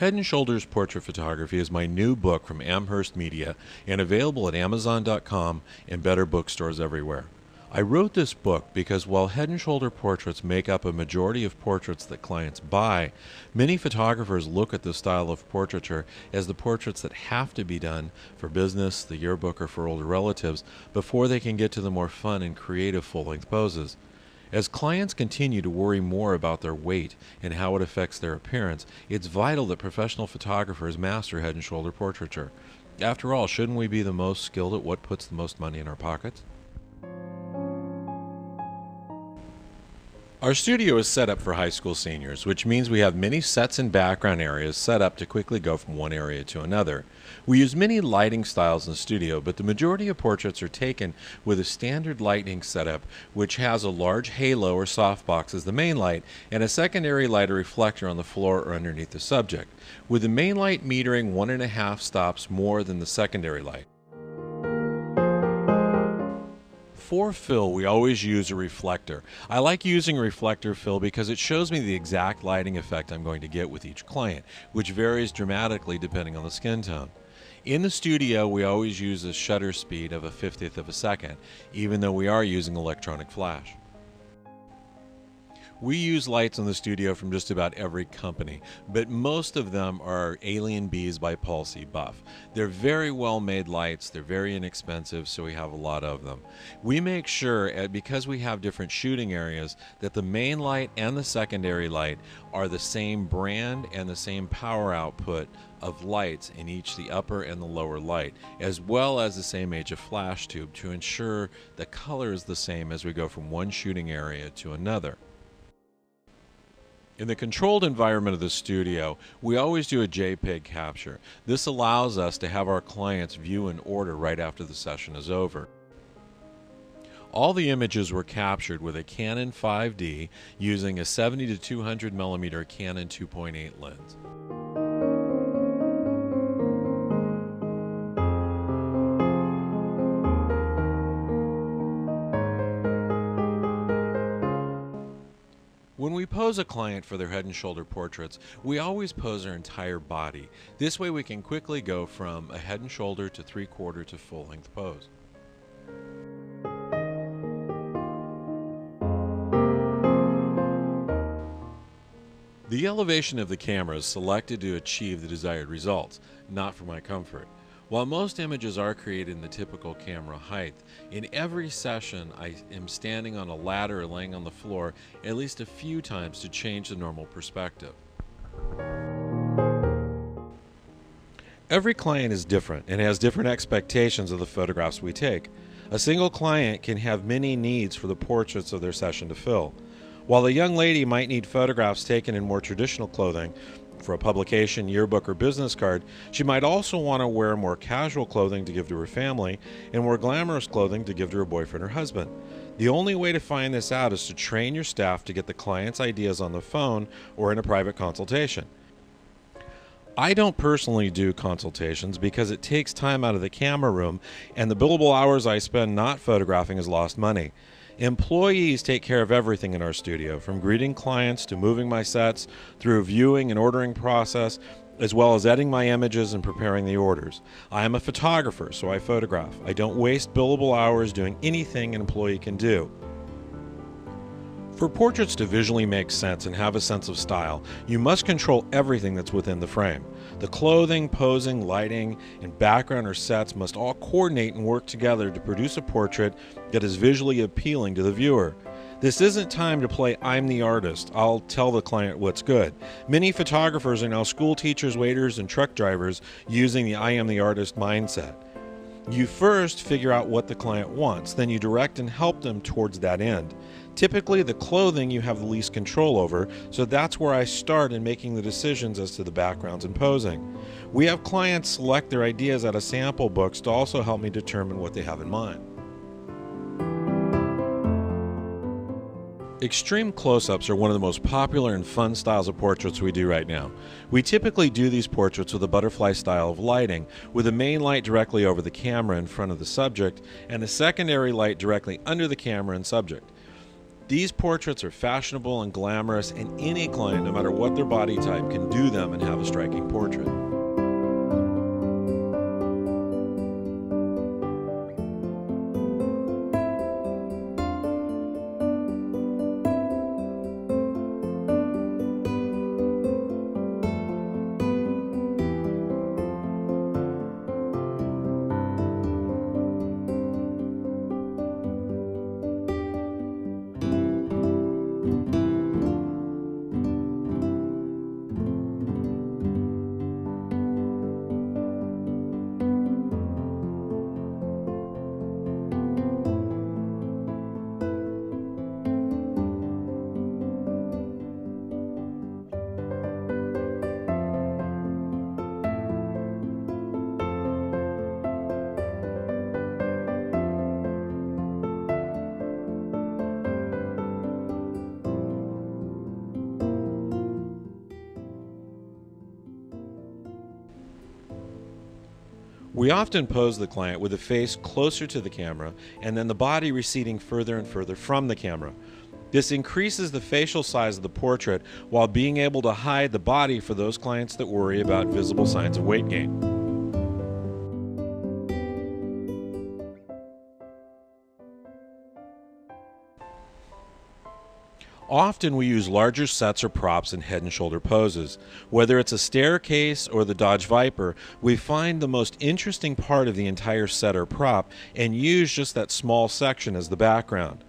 Head & Shoulders Portrait Photography is my new book from Amherst Media and available at Amazon.com and better bookstores everywhere. I wrote this book because while Head & Shoulder portraits make up a majority of portraits that clients buy, many photographers look at this style of portraiture as the portraits that have to be done for business, the yearbook, or for older relatives before they can get to the more fun and creative full-length poses. As clients continue to worry more about their weight and how it affects their appearance, it's vital that professional photographers master Head & Shoulder portraiture. After all, shouldn't we be the most skilled at what puts the most money in our pockets? Our studio is set up for high school seniors, which means we have many sets and background areas set up to quickly go from one area to another. We use many lighting styles in the studio, but the majority of portraits are taken with a standard lighting setup, which has a large halo or softbox as the main light, and a secondary light or reflector on the floor or underneath the subject, with the main light metering 1.5 stops more than the secondary light. For fill, we always use a reflector. I like using reflector fill because it shows me the exact lighting effect I'm going to get with each client, which varies dramatically depending on the skin tone. In the studio, we always use a shutter speed of a 1/50th of a second, even though we are using electronic flash. We use lights in the studio from just about every company, but most of them are Alien Bees by Paul C. Buff. They're very well made lights, they're very inexpensive, so we have a lot of them. We make sure, because we have different shooting areas, that the main light and the secondary light are the same brand and the same power output of lights in each the upper and the lower light, as well as the same age of flash tube to ensure the color is the same as we go from one shooting area to another. In the controlled environment of the studio, we always do a JPEG capture. This allows us to have our clients view in order right after the session is over. All the images were captured with a Canon 5D using a 70 to 200 millimeter Canon 2.8 lens. When we pose a client for their Head & Shoulder portraits, we always pose their entire body. This way we can quickly go from a Head & Shoulder to 3/4 to full-length pose. The elevation of the camera is selected to achieve the desired results, not for my comfort. While most images are created in the typical camera height, in every session I am standing on a ladder or laying on the floor at least a few times to change the normal perspective. Every client is different and has different expectations of the photographs we take. A single client can have many needs for the portraits of their session to fill. While a young lady might need photographs taken in more traditional clothing, for a publication, yearbook, or business card, she might also want to wear more casual clothing to give to her family and more glamorous clothing to give to her boyfriend or husband. The only way to find this out is to train your staff to get the client's ideas on the phone or in a private consultation. I don't personally do consultations because it takes time out of the camera room, and the billable hours I spend not photographing is lost money. Employees take care of everything in our studio, from greeting clients to moving my sets, through viewing and ordering process, as well as editing my images and preparing the orders. I am a photographer, so I photograph. I don't waste billable hours doing anything an employee can do. For portraits to visually make sense and have a sense of style, you must control everything that's within the frame. The clothing, posing, lighting, and background or sets must all coordinate and work together to produce a portrait that is visually appealing to the viewer. This isn't time to play I'm the artist, I'll tell the client what's good. Many photographers are now school teachers, waiters, and truck drivers using the I am the artist mindset. You first figure out what the client wants, then you direct and help them towards that end. Typically, the clothing you have the least control over, so that's where I start in making the decisions as to the backgrounds and posing. We have clients select their ideas out of sample books to also help me determine what they have in mind. Extreme close-ups are one of the most popular and fun styles of portraits we do right now. We typically do these portraits with a butterfly style of lighting, with a main light directly over the camera in front of the subject and a secondary light directly under the camera and subject. These portraits are fashionable and glamorous, and any client, no matter what their body type, can do them and have a striking portrait. We often pose the client with the face closer to the camera and then the body receding further and further from the camera. This increases the facial size of the portrait while being able to hide the body for those clients that worry about visible signs of weight gain. Often we use larger sets or props in head and shoulder poses. Whether it's a staircase or the Dodge Viper, we find the most interesting part of the entire set or prop and use just that small section as the background.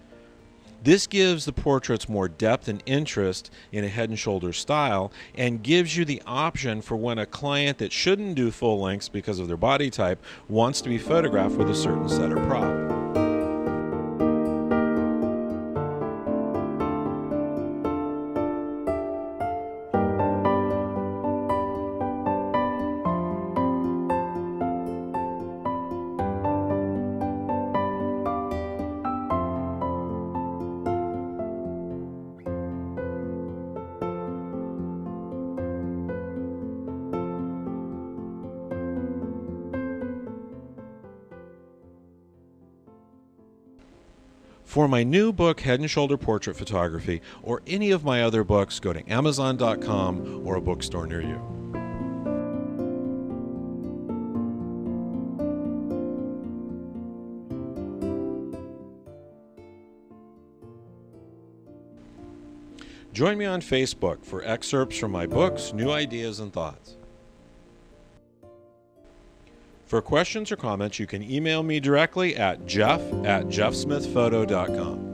This gives the portraits more depth and interest in a head and shoulders style and gives you the option for when a client that shouldn't do full lengths because of their body type wants to be photographed with a certain set or prop. For my new book, Head and Shoulder Portrait Photography, or any of my other books, go to Amazon.com or a bookstore near you. Join me on Facebook for excerpts from my books, new ideas, and thoughts. For questions or comments, you can email me directly at jeff@jeffsmithphoto.com.